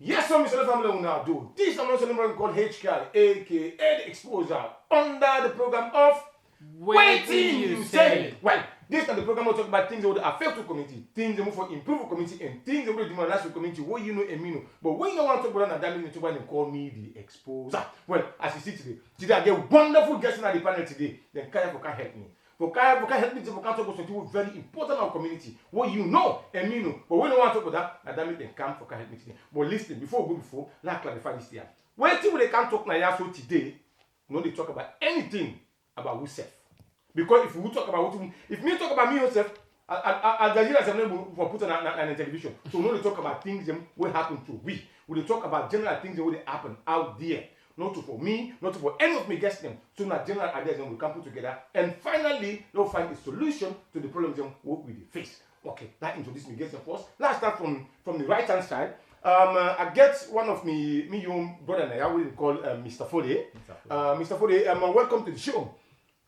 Yes, some Mr. Family will now do. This is another celebrant called HKI, aka the Exposure, under the program of Waiting You Say. Well, this is the program will talk about things that would affect the community, things that move for improve the community, and things that will demoralize the community. What you know and me know. But when you don't want to talk about that, you talk and call me the Exposer. Well, as you see today I get wonderful guests in the panel today. Then Kaya can help me. For Kaya help me to talk about something very important in our community. What you know and me know. But when you don't want to talk about that, then come for Kaya help me today. But listen, before we go let's clarify this here. When they can't talk now so today, no they talk about anything about yourself. Because if we talk about if me talk about me yourself, Al Jazeera is for put on television. So we only talk about things that will happen to we. We talk about general things that will happen out there. Not for me, not for any of me guests them. So now general ideas we can put together. And finally, they'll find a solution to the problems that we face. Okay, that introduce me guests first. Let's start from the right hand side. I get one of me young brother and I will call Mr. Foley. Mr. Foley, welcome to the show.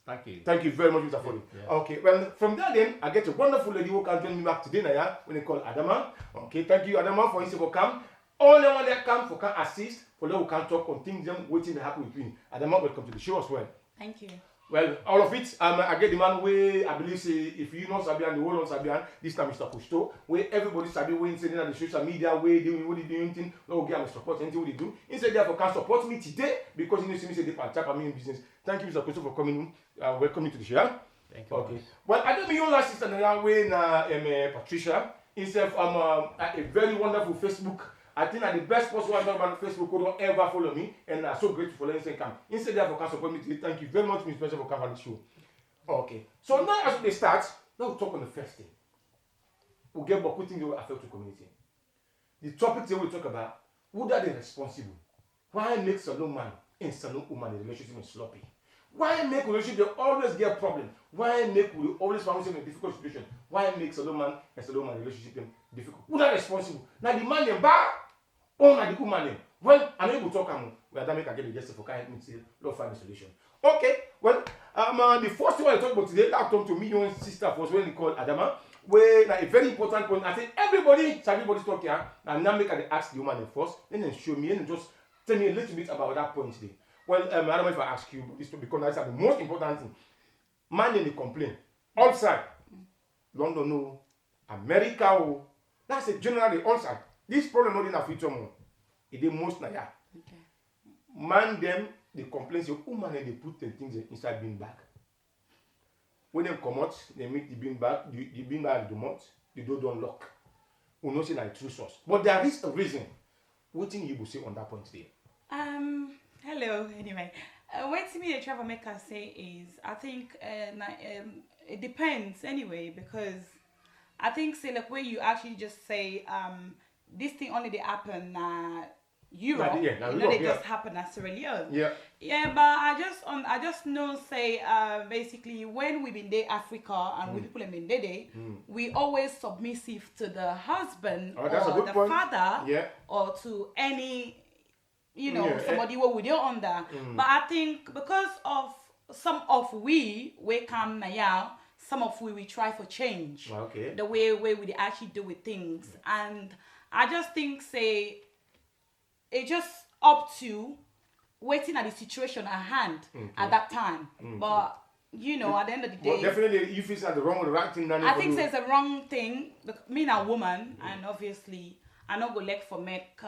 Thank you. Thank you very much, Mr. Foley. Yeah. Okay, well, from there then, I get a wonderful lady who can join me back today, Naya, when they call Adama. Okay, thank you, Adama, for instance, for come. All the one that come for can assist, for them who can talk on things them waiting to happen with me. Adama, welcome to the show as well. Thank you. Well, all of it, I get the man where I believe say if you know Sabian, the whole on Sabian, this time Mr. Kushto, where everybody Sabi when saying on the social media, where doing what they do anything, no get me support anything what they do. Instead therefore can support me today because you know see me say they part of me in business. Thank you, Mr. Kushto, for coming. Welcome you to the show. Thank you. Okay. Well, I don't mean your last sister now way na Patricia. Instead a very wonderful Facebook. I think that the best person who about Facebook who don't ever follow me, and I'm so grateful for letting come. Instead of can support me today, thank you very much, Ms. Spencer, for coming on the show. Okay. So now as we start, now we'll talk on the first thing. We'll get about putting the affect the community. The topic that we'll talk about, who are they responsible? Why make salon man and salon woman the relationship is sloppy? Why make relationship they always get problem? Why make we always find ourselves in a difficult situation? Why make salon man and salon woman relationship them difficult? Who are responsible? Now the man them bar or now the woman them? Well, I'm able to talk we are make I get the justice for kind of say let's find a solution. Okay, well, the first thing I talk about today, I talk to me your sister was when they call Adama. Where now a very important point. I say everybody's talking here, and now make I ask the woman first, then show me and just tell me a little bit about that point today. Well, I don't know if I ask you this because that's the most important thing. Man in the complaint. Outside, London, no, America, oh, that's a generally outside. This problem not in a future more. It is most naya. Okay. Man them they complain say, oh man, they put the things inside bin bag. When they come out, they make the bin bag, the bin bag do not, the door don't lock. We know say like true source. But there is a reason. What thing you will say on that point today? Hello. Anyway, what to me the troublemaker say is I think it depends anyway because I think say like where you actually just say this thing only they happen Europe, they just happen at Sierra Leone. Yeah. Yeah, but I just know say basically when we been there Africa and we people have been there, we always submissive to the husband or the father or to any somebody what we do under. But I think because of some of we come now, some of we try for change. Okay. The way we actually do with things. And I just think say it's just up to waiting at the situation at hand at that time. But at the end of the day, well, definitely if it's at the wrong or the right thing, I think there's a wrong thing. Me a woman, and obviously I not go like for make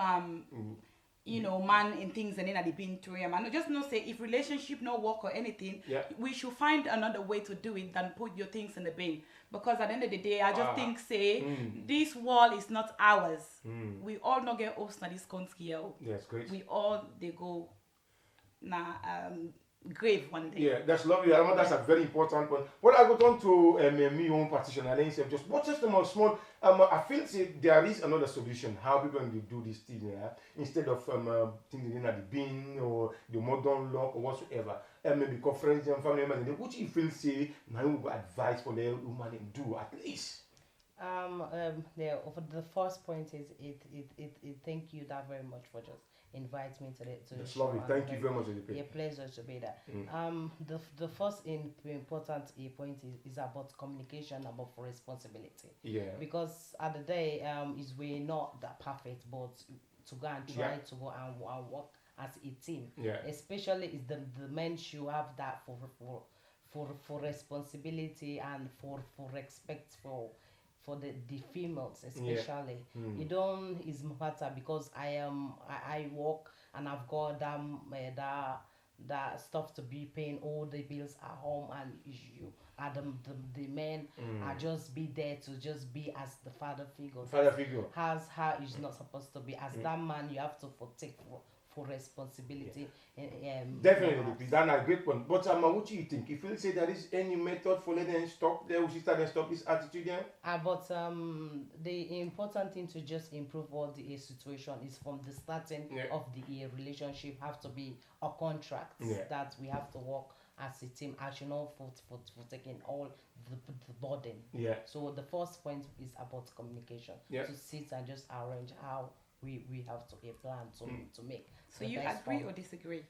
man and things and then at the been through him. I just know say if relationship no work or anything, we should find another way to do it than put your things in the bin. Because at the end of the day, I just think say this wall is not ours. We all not get host na this country. Yes, great. We all they go grave one day. Yeah, that's lovely. I know that's a very important point. Well, I go on to me own partition and then say just watch just a small. I feel say there is another solution how people can do this thing instead of things in the bin or the modern lock or whatsoever. Maybe conference and family members. What you feel say now you advice for the woman do at least. The first point is it thank you that very much for just invite me to the That's show. lovely. Thank you very much, A pleasure to be there. The first important point is about communication, about responsibility. Yeah. Because at the day is we're not that perfect, but to go and try to go and work as a team. Yeah. Especially is the men should have that for responsibility and for respect for the females especially. It don't is matter because I work and I've got that stuff to be paying all the bills at home, and you and the men are just be there to just be as the father figure. As how is not supposed to be. As that man, you have to take for responsibility. Definitely, that's a great point. But what do you think? If you say there is any method for letting them stop, they will start and stop this attitude then? But the important thing to just improve all the situation is from the starting of the relationship have to be a contract that we have to work as a team, as you know, for taking all the burden. Yeah. So the first point is about communication. Yeah. To sit and just arrange how we have to a plan to make. So you agree or disagree?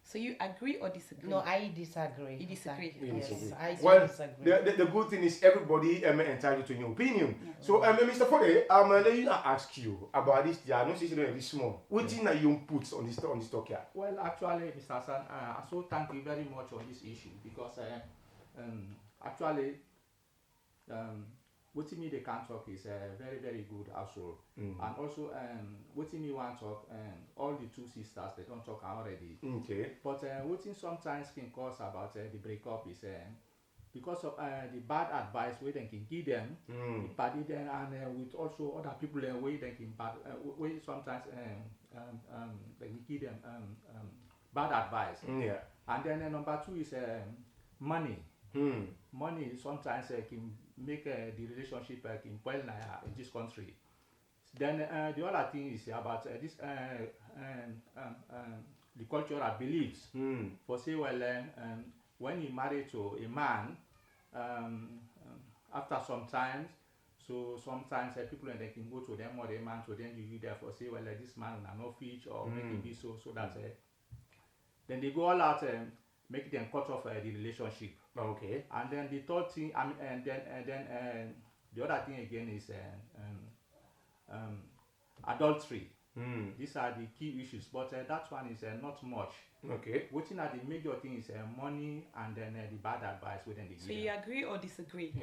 So you agree or disagree? No, I disagree. You disagree? Yes, I disagree. The good thing is everybody entitled to your opinion. So, Mr. Fode, let me ask you about this. I know it's very small. What thing are you put on this talk here? Well, actually, Mr. Hassan, so thank you very much on this issue because actually, what me they can talk is very, very good also. And also, what me want talk, all the two sisters, they don't talk already. Okay. But what sometimes can cause about the breakup is because of the bad advice we they can give them, the them, and with also other people way they can way sometimes they can give them bad advice. Yeah. And then number two is money. Money sometimes can make the relationship in this country. Then the other thing is about this the cultural beliefs. For say when you marry to a man, after some time, so sometimes people they can go to them or the man to them you there for say this man are no fit or make it be so that then they go all out make them cut off the relationship. Okay. And then the third thing, and then the other thing again is adultery. These are the key issues, but that one is not much. Okay. Waiting at the major thing is money and then the bad advice within the So you agree or disagree?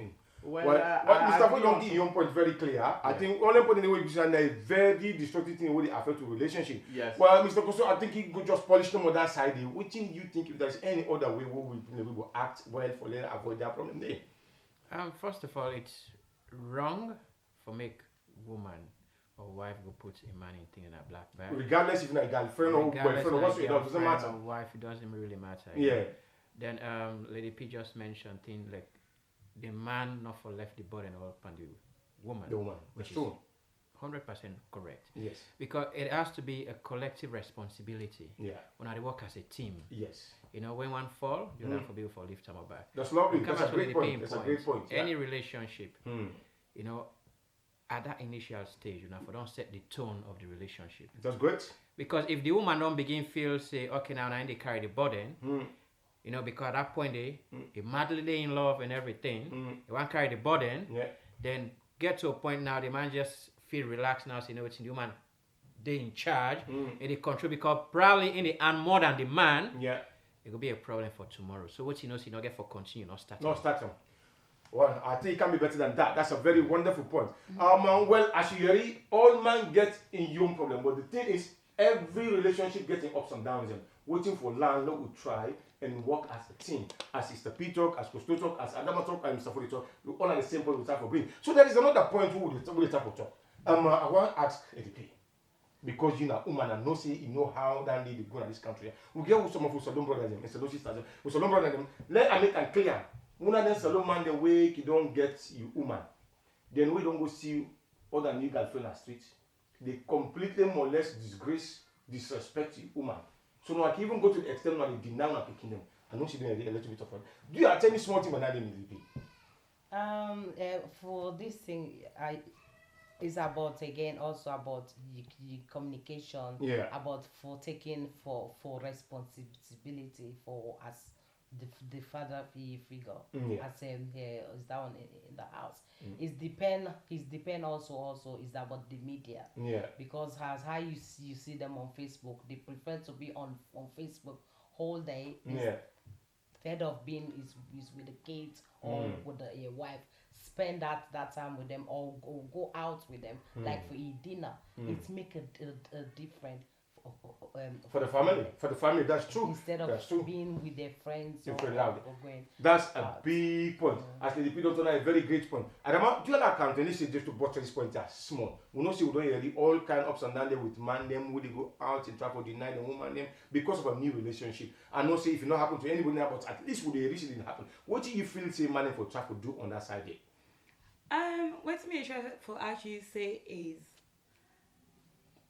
Well, Mr. Fodongi, your point very clear. I think only point in the way you say a very destructive thing will affect the relationship. Yes. Well, Mr. Koso, I think he could just polish them on that side. Which thing you think if there's any other way we will act well for them avoid that problem there? First of all, it's wrong for make woman or wife go put a man in thing in a black bag. Regardless if you're a girlfriend or boyfriend or what's it doesn't matter. Or wife, it doesn't really matter. Yeah. Then Lady P just mentioned thing like the man not for left the burden upon the woman. The woman. Which is true. 100% correct. Yes. Because it has to be a collective responsibility. Yeah. When I work as a team. Yes. You know, when one fall, you have to be able to lift them up back. That's lovely. That's a great point. That's a great point. Any relationship, you know, at that initial stage, you know, for don't set the tone of the relationship. That's great. Because if the woman don't begin feel say, okay, now they carry the burden, you know, because at that point they madly they in love and everything, they want to carry the burden, then get to a point now the man just feel relaxed now, so you know it's the woman they in charge, and they control because probably in the hand more than the man, it will be a problem for tomorrow. So what you know, so you don't get for continue, not start. Not start them. Well, I think it can be better than that. That's a very wonderful point. Well, as you hear, all man get in your own problem, but the thing is, every relationship getting ups and downs and waiting for landlord will try and work as a team. As Mr. P talk, as Costo talk, as Adama talk, and Mr. Fodi talk, we all are the same point we start for bring. So there is another point who will start for talk. I want to ask Eddie, because you know, woman and no say you know how that need to go in this country. We get with some of us salon brothers and salon sisters, with salon brothers them. Let I make it clear. One of them salon man the way you don't get you woman, then we don't go see other new girlfriend on the street. They completely molest, disgrace, disrespect you woman. So now I can even go to the extent where they deny and picking them. I know she's doing a little bit of fun. Do you have any small thing when I didn't for this thing, it's about again also about the communication. Yeah. About for taking for responsibility for as the father figure Yeah. as is that one in the house. It's depend also is about the media. Yeah. Because as how you see them on Facebook, they prefer to be on Facebook whole day. Yeah. Instead of being is with the kids or with a wife, spend that time with them or go out with them, like for eat dinner. It make a difference for the family. That's true. Instead of that's true. being with their friends or going. That's a big point. Actually, the people don't know a very great point. And I'm do you account and this is just to butcher this point as small. We know see we don't hear all kind of ups and downs there with man them when they go out and try to deny the woman them because of a new relationship. I know say if it not happen to anybody now, but at least would they recently happen. What do you feel say man for try to do on that side there? What me try for actually say is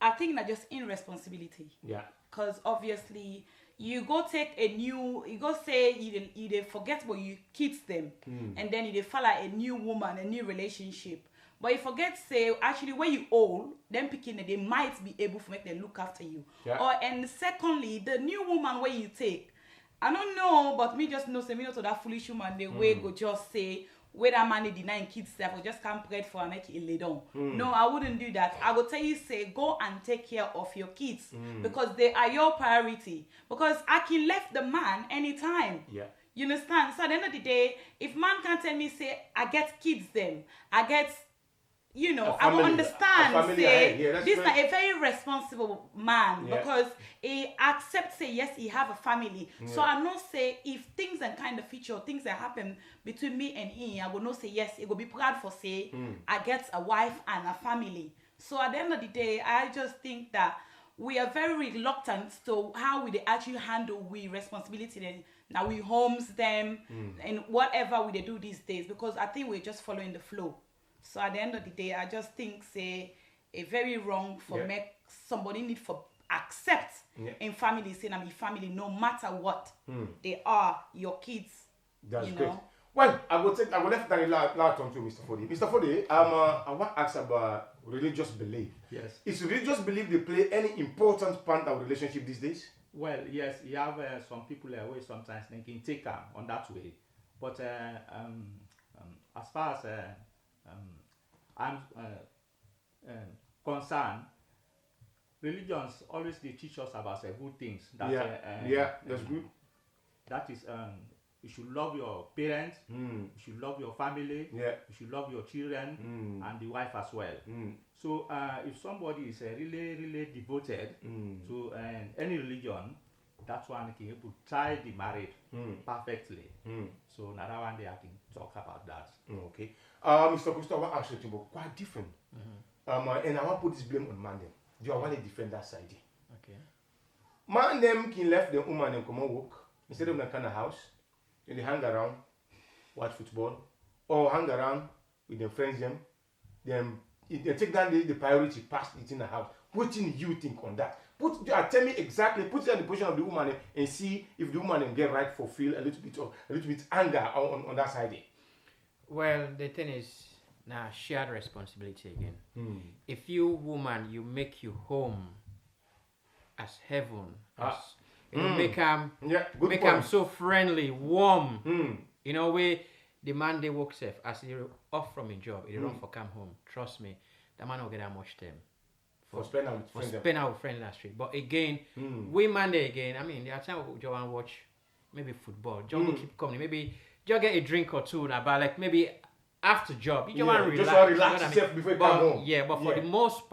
I think that just irresponsibility. Yeah. Because obviously you go say you forget what you kids them and then you follow a new woman, a new relationship. But you forget say actually when you old, them picking they might be able to make them look after you. Yeah. And secondly, the new woman where you take, I don't know, but me just know say me not to that foolish woman the way go just say where that man denying kids stuff or just can't bread for and make it lay down. No, I wouldn't do that. I would tell you say go and take care of your kids because they are your priority. Because I can left the man anytime. Yeah. You understand? So at the end of the day, if man can't tell me say I get kids them, I get I will understand say this is a very responsible man because he accepts say yes he have a family. So I know say if things and kind of future things that happen between me and him, I will not say yes, it will be proud for say I get a wife and a family. So at the end of the day, I just think that we are very reluctant to how we actually handle we responsibility then now we homes them and whatever we they do these days because I think we're just following the flow. So at the end of the day, I just think say a very wrong for make somebody need for accept in family saying I'm your family no matter what they are your kids. That's great. Well, I will left that last on to Mr. Fode. Mr. Fode, I want to ask about religious belief. Yes. Is religious belief they play any important part of relationship these days? Well, yes, you have some people where sometimes they can take on that way, but as far as I'm concerned, religions always they teach us about good things. That, that's good. That is, you should love your parents, you should love your family, you should love your children and the wife as well. So if somebody is really devoted to any religion, that's one can able to tie the marriage perfectly. So now that one day I can talk about that. Okay. Mr. Costa, I want to ask you quite different. And I want to put this blame on man them. Do you want to defend that side? Okay. Man them can left the woman and come and work instead of in a kind of house. And they hang around, watch football, or hang around with their friends them. Then they take down the priority past it in the house. What do you think on that? Tell me exactly. Put it in the position of the woman and see if the woman get right fulfill a little bit anger on that side. Well, the thing is now shared responsibility again. If you woman, you make your home as heaven, make them so friendly, warm. You know where the man they work safe as he off from his job, he don't for come home. Trust me, the man will get that much time. For spend out with friends last street. But again, we Monday again, I mean, there are times we want to watch maybe football. John will keep coming. Maybe just get a drink or two now, but like maybe after job, you just want to relax. Just want to relax yourself before you come home. Yeah, but for the most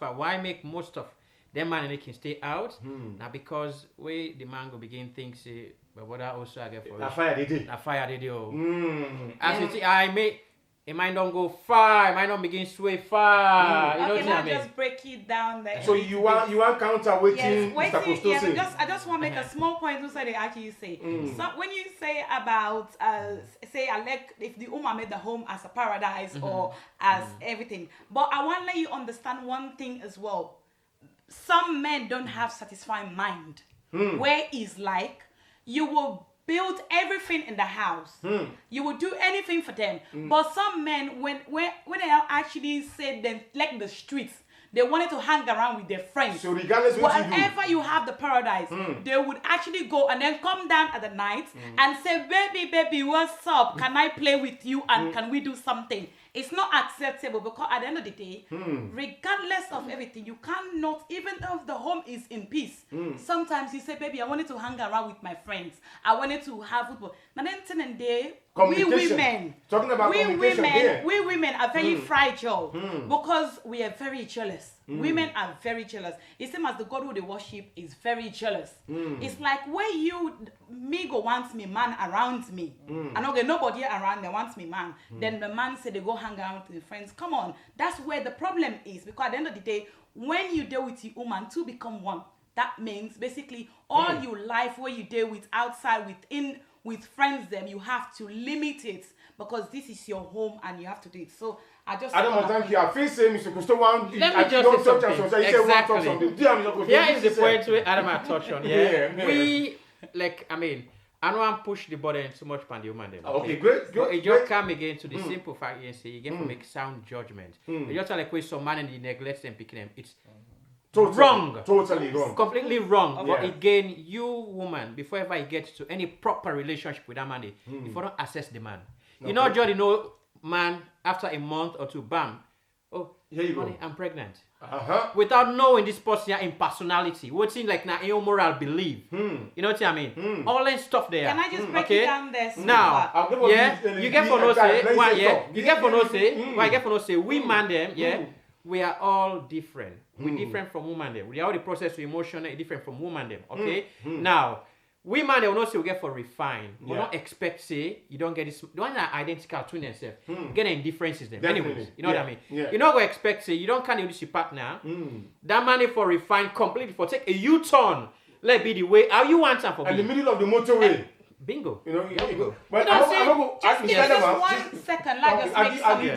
part, why make most of them man they can stay out? Now because the man go begin things but what I also I get for fire they did. Fire they do. As you see, it might not go far, it might not begin sway far. You know what I mean? Just break it down there. So you want counter waiting, Mr. Costo say. I just want to make a small point to say they actually say. So when you say about say if the woman made the home as a paradise or as everything, but I want to let you understand one thing as well. Some men don't have satisfying mind. Where is like you will build everything in the house. You will do anything for them. But some men, when they actually say them like the streets, they wanted to hang around with their friends. So regardless of what you do, wherever you have the paradise, they would actually go and then come down at the night and say, baby, what's up? Can I play with you and can we do something? It's not acceptable because at the end of the day, regardless of everything, you cannot, even if the home is in peace, sometimes you say, baby, I wanted to hang around with my friends. I wanted to have football. And then we women, talking about we women are very fragile because we are very jealous. Women are very jealous. The same as the God who they worship is very jealous. It's like when me go wants me man around me, and okay, nobody around me wants me man. Then the man said they go hang out with friends. Come on, that's where the problem is, because at the end of the day, when you deal with your woman, two become one. That means basically all your life where you deal with outside with friends, them you have to limit it because this is your home and you have to do it. So I thank you. I feel saying Mr. Kusto one. Let me just say something. Exactly. Here is the point where Adam had touched on. Yeah. We I don't want to push the burden too much on the woman. Okay, great. But it just come again to the simple fact you say you get to make sound judgment. You just like when some man and he neglects them picking them. It's wrong. Totally wrong. Completely wrong. But again, you woman, before ever you get to any proper relationship with that man, if you don't assess the man. You know, Johnny, man, after a month or two, bam. Oh, here you honey, go. I'm pregnant. Without knowing this person in personality, what seems like now your moral belief. You know what I mean? All that stuff there. Can I just break it down there? Now, you get for no say, you get for no say, why get for no say, we man them, we are all different. We're different from woman them. We are all the process to emotion different from woman them. Okay? Now, we man them will not say we get for refine. We don't expect say you don't get this. Don't identical twin themselves. Get any differences them. Anyways, you know what I mean? You not gonna expect say you don't can't use your partner. That money for refine completely for take a U-turn. Let be the way how you want them for. In the middle of the motorway. Bingo. You know, you go. But just 1 second, like just make something.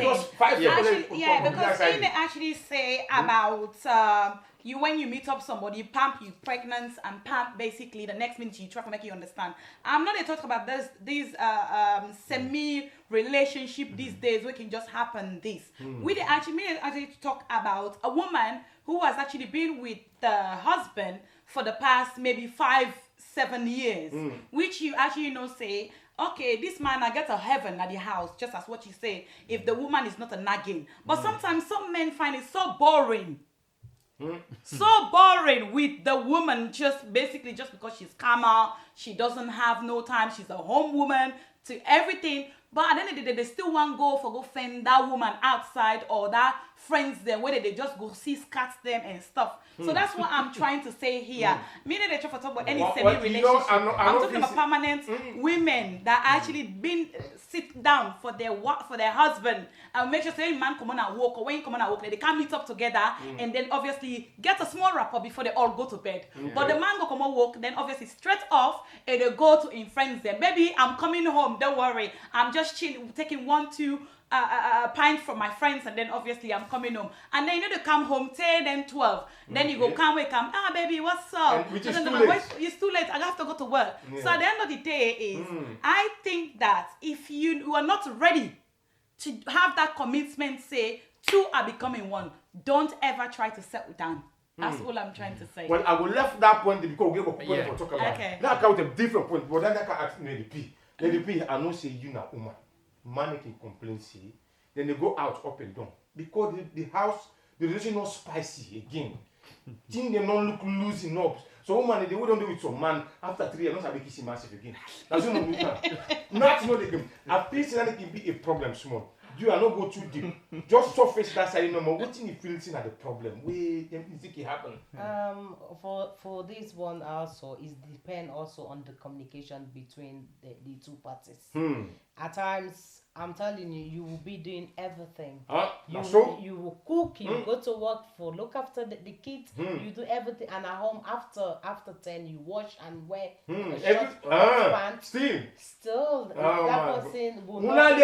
Because they actually say about you when you meet up somebody, pump you pregnant and pump basically the next minute you try to make you understand. I'm not talking about these semi relationship these days where it can just happen this. We actually talk about a woman who has actually been with the husband for the past maybe 5-7 years, which you actually say, okay, this man I get a heaven at the house, just as what you say, if the woman is not a nagging. But sometimes some men find it so boring. So boring with the woman just because she's calmer, she doesn't have no time, she's a home woman to everything. But at the end of the day, they still want go fend that woman outside or that friends them where they just go see scats them and stuff. So that's what I'm trying to say here. Meaning they try to talk about any semi-relationship. I'm talking about permanent women that actually been sit down for their husband and make sure say man come on and walk, or when you come on and walk, they can't meet up together and then obviously get a small rapport before they all go to bed. But the man go come on walk, then obviously straight off and they go to in friends them. Baby, I'm coming home, don't worry. I'm just chilling, taking 1-2 pint from my friends, and then obviously I'm coming home. And then you need to come home 10 and 12. Then you go, come, baby, what's up? Which is too late. It's too late. I have to go to work. So at the end of the day is, I think that if you are not ready to have that commitment, say, two are becoming one, don't ever try to settle down. That's all I'm trying to say. Well, I will left that point because we have a point for talk about. Okay. Now I count a different point, but then I can ask Lady P. Lady P, I know say you now woman. Man can complain, see, then they go out up and down because the house, the relationship not spicy again. Things they not look loose enough. So woman they wouldn't do it. So man after 3 years not have kissing massive again. That's not we can. Not know they can. At least that can be a problem small. You are not go too deep. Just surface that side no more. What thing you feel is not the problem. Wait, anything can happen. For this one also it depend also on the communication between the two parties. At times, I'm telling you, you will be doing everything. You will cook, you go to work for look after the kids, you do everything, and at home after 10 you wash and wear pants. Still that person will not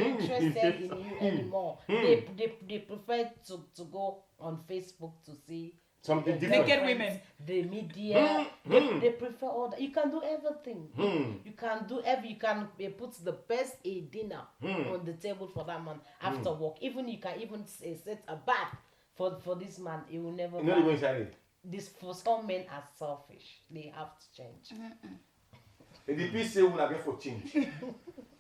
interested in you anymore. They prefer to go on Facebook to see Something different. Naked women. The media, they prefer all that. You can do everything. You can do you can put the best dinner on the table for that man after work. Even you can even set a bath for this man. He will never. You know the way inside it. This for some men are selfish. They have to change. The DP say we are going for change.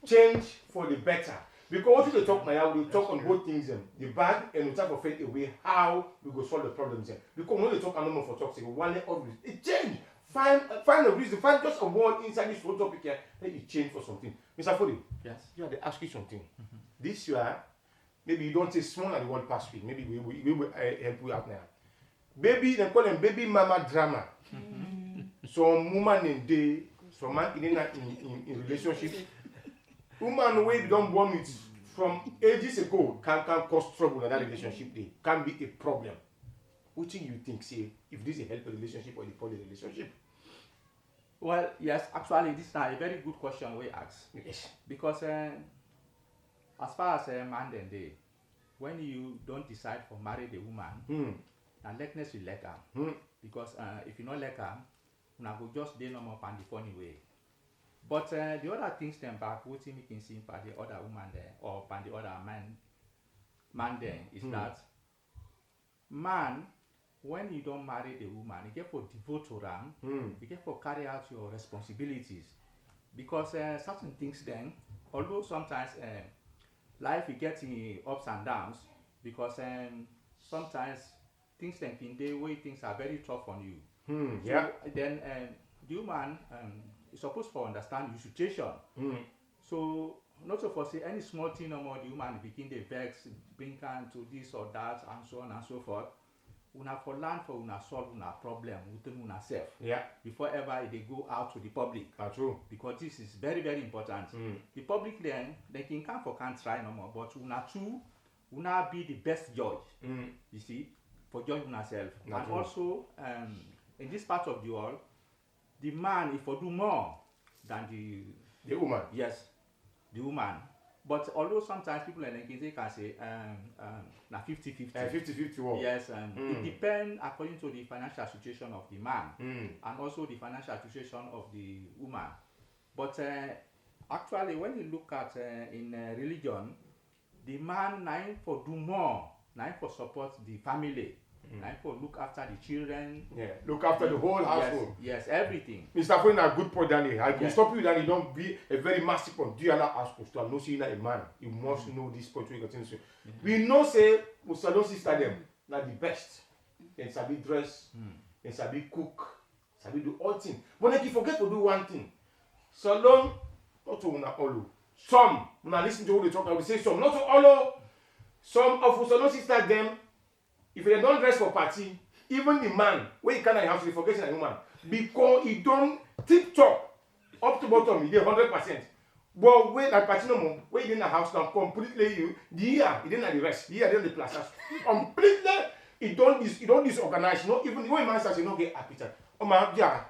Change for the better. Because what we talk now, we talk on both things, the bad, and we try to find a way how we go solve the problems. Because when we talk no more for talk, we want it obvious. It change. Find a reason. Find just a word inside this whole topic here. Let it change for something. Mr. Fodi, Yes. you have to ask you something. This year, maybe you don't say small and the one past week. Maybe we will help you out now. Baby, they call them baby mama drama. Some woman in day, some man in relationship. Woman wey don't born with from ages ago can cause trouble in that relationship. They can be a problem. What do you think? Say if this is a healthy relationship or a poly relationship? Well, yes, actually, this is a very good question we ask. Yes. Because as far as man then day, when you don't decide for marry the woman, and likeness you like her. Because if you not like her, you go just dey no more on the funny way. But the other things then back, what you can see by the other woman there or by the other man there is that man, when you don't marry the woman, you get for devote to them, you get for carry out your responsibilities. Because certain things then, although sometimes life you get in ups and downs, because sometimes things then can day way things are very tough on you. Yeah. So then the woman is supposed to understand your situation. So not so for say any small thing no more the woman begin the vex, bring her to this or that and so on and so forth. Una for learn for una solve una problem within una self. Yeah. Before ever they go out to the public. True. Because this is very, very important. The public then they can try no more, but una too, una be the best judge. You see, for judging yourself. And also in this part of the world, the man if for do more than the woman. Yes, the woman. But although sometimes people can say na 50-50. 50-50 Yes, it depends according to the financial situation of the man and also the financial situation of the woman. But actually, when you look at in religion, the man nine for do more, nine for support the family. Nine for look after the children. Yeah, look after the whole household. Yes, everything. Mr. Fuen, a good point, Danny. I can stop you, Danny. Don't be a very massive point. Do you allow us to I'm not seeing a man? You must know this point. We continue. We know, say, Musalon sister them, not the best. They sabi dress, they sabi cook, sabi do all things. But then you forget to do one thing. Salon, not to una all. Some, when I listen to what they talk, I will say some, not to all. Some of Musalon sister them. If they don't dress for party, even the man, when he can't house, he forgets a woman. Because he don't tip top, up to bottom, he did 100%. But when that party no more, when he in the house now, completely, the year, he didn't have the rest. The year, then the plaza. Completely, he don't disorganize. Not even, when man says, he don't get appetite. Oh my God.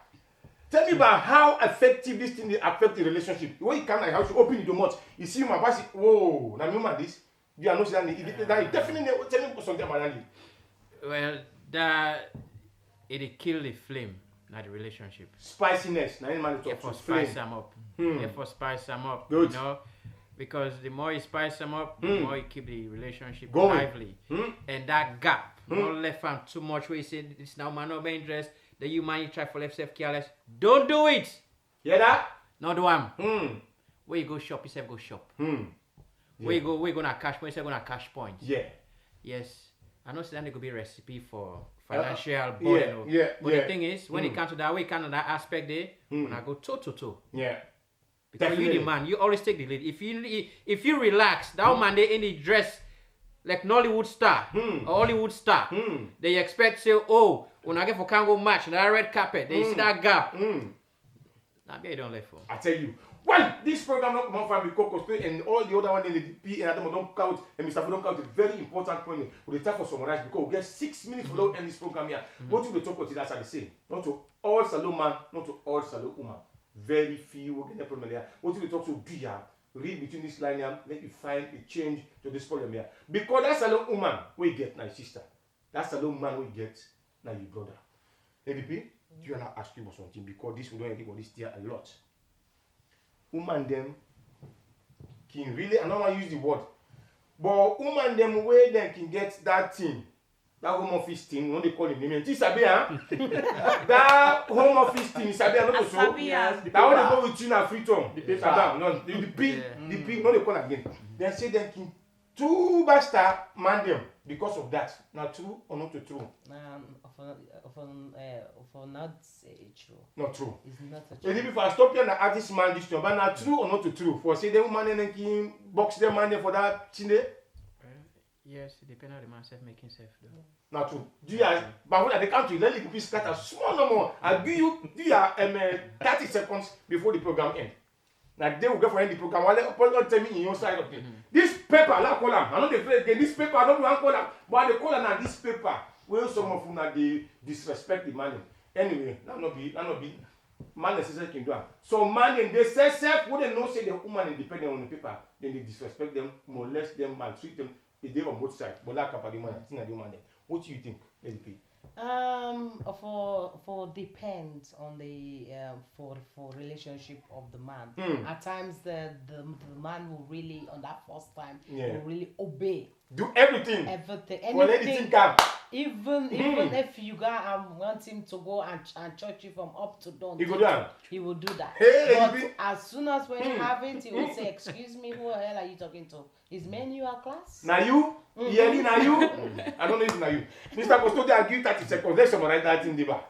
Tell me about how effective this thing affect the relationship. When you can't house, you open the door, you see my boss, whoa, now remember this. You are not saying that definitely tell me something about that. Well, that it kill the flame, not the relationship. Spiciness, now man talk for spice them up. For spice them up. Good. You know, because the more you spice them up, the more you keep the relationship going lively. And that gap, not left them too much. Where you say this now man not be interest, the you man you try for left self careless. Don't do it. Hear that? Not do am. Where you go shop, yourself go shop. Where you gonna cash point, yourself gonna cash point. Yeah. Yes. I know that could be a recipe for financial burden. But the thing is, when it comes to that way, kind of that aspect there, when I go toe to toe. Yeah. Because definitely. You the man, you always take the lead. If you relax, that man they in the dress like Nollywood star or Hollywood star, they expect say, oh, when I get for Congo match, that red carpet, they see that gap. Now they don't let for. I tell you. Well, this program not come from the Cocos and all the other one in the P and Adam don't count and Mr. Don't count a very important point. We time for summarize because we get 6 minutes for end this program here. What do we talk about? That's the same. Not to all salon man, not to all salon woman. Very few will get the problem there. What do we talk to be here? Read between this line here, let you find a change to this problem here. Because that salon woman we get my sister. That salon man we get now your brother. ADP, you and I ask you something because this will don't anybody steer a lot. Woman them can really, I don't want to use the word, but woman them way they can get that thing, that home office thing, what they call it, name that home office thing, Sabi, I know so. Yes, That one they go with you na free term. The paper. Sabi, no, the pig, no they call again. They say they can two basta man them because of that. Now true or not true? For not true. Not true. It's not a Maybe true. if I stop here and ask this man this thing, but now true or not true? For say the woman and can box them man there for that thing there? Yes, it depends on the man making self though. Not true. Do you but when they come to let it be scatter small no more. I give you 30 seconds before the program ends. Now they will go for end the program. While they tell me in your side of it. This paper, I call them. I know they play again. This paper, I don't want to call them, but they call them now this paper. Well, some of them they disrespect the man. Anyway, that not be man necessarily can do that. So man they say self when they know say the woman independent on the paper, then they disrespect them, molest them, maltreat them. They on both sides. But like the man, I think I do man. What do you think, LP? For depends on the for relationship of the man. At times the man will really on that first time will really obey. Do everything. Anything. Even if you go and want him to go and church you from up to down, he will do that. Hey, but as soon as when you have it, he will say, "Excuse me, who the hell are you talking to? Is men your class?" Now you? Yearly now you? I don't know if it's now you. Mr. Custodian, I'll give 30 seconds. Let's summarize that in the back.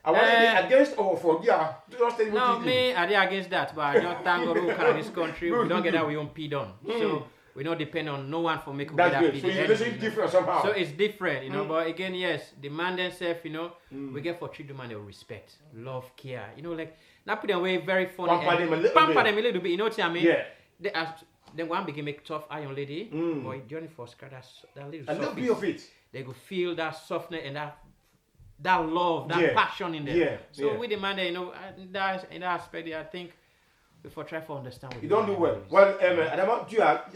I want to be against or for just tell me No, what you me, I did against that, but I don't thank God who can this country. We don't get that we own P done. So we don't depend on no one for making that's that good. P. So it's different somehow. So it's different, you know. But again, yes, the man themselves, you know, we get for treat the man with respect, love, care. You know, like not put them away very funny. Pamper them a little bit. You know what I mean? Yeah. Then one begin make tough iron lady, boy, journey for scratch that little A little bit of it. They go feel that softness and that love, that passion in them. Yeah. So with the man, you know, in that aspect, I think before try to understand. You don't do well. Well, Adama,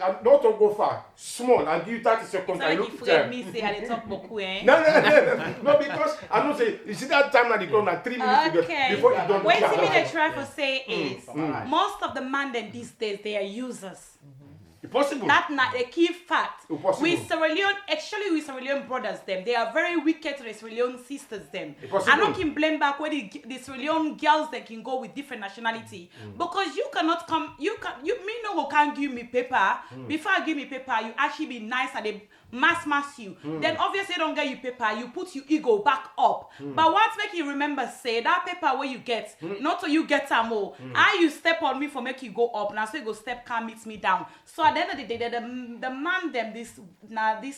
I'm not to go far. Small, I'll give you 30 seconds. I look at them. Me say I dey talk boku, eh? No, because I don't say, you see that time that they come like 3 minutes to get before you don't What me they try to say is most of the man them these days they are users. Possible. That's not a key fact. Impossible. With Sierra Leone, actually with Sierra Leone brothers them, they are very wicked to the Sierra Leone sisters them. Impossible. I don't can blame back where the Sierra Leone girls that can go with different nationality. Because you cannot come, you me no can't give me paper. Before I give me paper, you actually be nice and they mass you. Then obviously don't get you paper, you put your ego back up. But once make you remember, say that paper where you get, not so you get some more. How you step on me for make you go up, now so you go step can meet me down. So at the end of the day, the man them this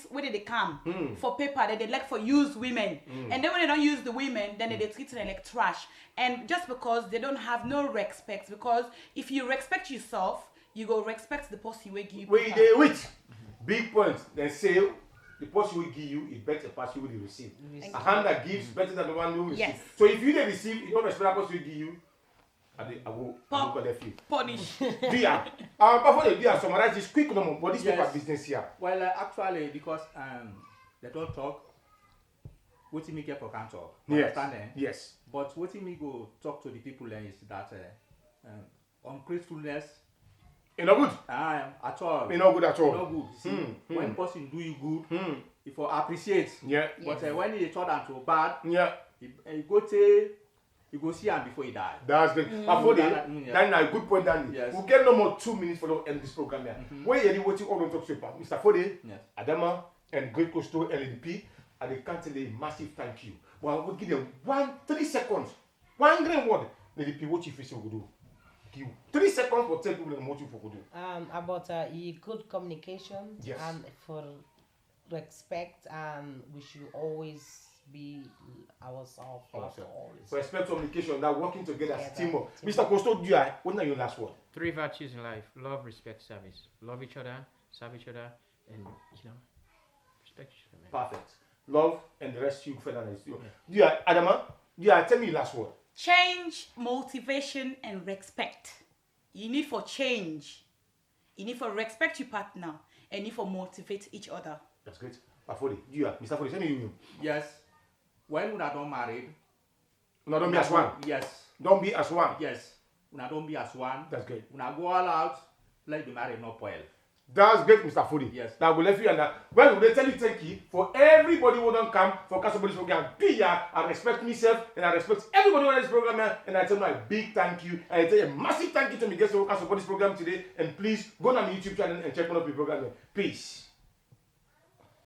where did they come for paper that they like for use women. And then when they don't use the women, then they treat them like trash. And just because they don't have no respect, because if you respect yourself, you go respect the person who give you. Wait, wait. Big point. Then say the person will give you is better person will receive. A hand that gives better than the one who receives. Yes. So if you don't receive, you don't respect that person will give you. I will collect you. Punish. Dia. Before they summarize this quick number, but this paper business here. Well, actually, because they don't talk, what me get for can't talk. Yes. Understand? Yes. But what me go talk to the people is that ungratefulness. You know good. At all. You know good at all. No good. See, when person do you good, if you appreciate. Yeah. But when he turn am to bad, Yeah. he go say, you go see him before he die. That's good. Before that's a good point, Danny. Yes. We'll get no more 2 minutes for the end of this program here. Where you what you all don't talk about, Mr. Fode, Yes. Adama, and Great Coastal LDP, and they can't tell a massive thank you. Well, I will give them 3 seconds. One green word. LDP, what you feel will do. Give 3 seconds for 10 people and what you for do. About good communication Yes. and for respect, and we should always be ourselves first always. For respect communication, that working together as teamwork. teamwork. Mr. Coastal, what are your last word? 3 virtues in life: love, respect, service. Love each other, serve each other, and respect each other. Man. Perfect. Love and the rest you further than you. Adama, tell me your last word. Change, motivation, and respect. You need for change. You need for respect your partner, and you need for motivate each other. That's great. Mr. Fode, tell me you. Yes. when una don't married, No, don't be as one. Yes. Don't be as one. Yes. Una don't be as one. That's great. Una go all out, let the marriage not spoil. That's great, Mr. Fudi. Yes. That will let you and that. Well, they tell you thank you for everybody who don't come for Castle program. I respect myself and I respect everybody on this program and I tell you a big thank you and I tell you a massive thank you to me guests who Castle program today. And please go on my YouTube channel and check one of the program. Peace.